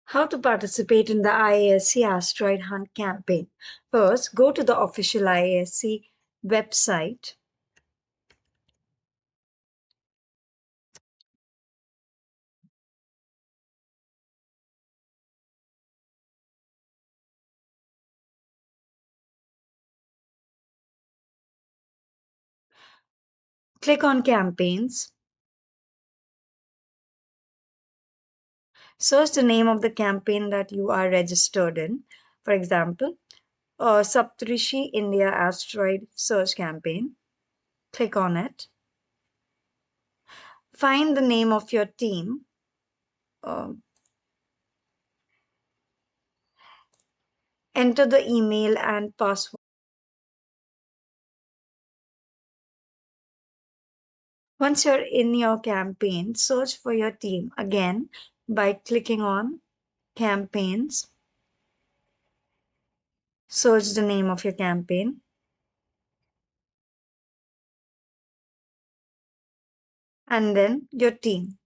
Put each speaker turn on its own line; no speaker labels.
How to participate in the IASC Asteroid Hunt campaign. First, go to the official IASC website. Click on Campaigns. Search the name of the campaign that you are registered in. For example, Saptarishi India Asteroid Search Campaign. Click on it. Find the name of your team. Enter the email and password. Once you're in your campaign, search for your team again by clicking on Campaigns. Search the name of your campaign. And then your team.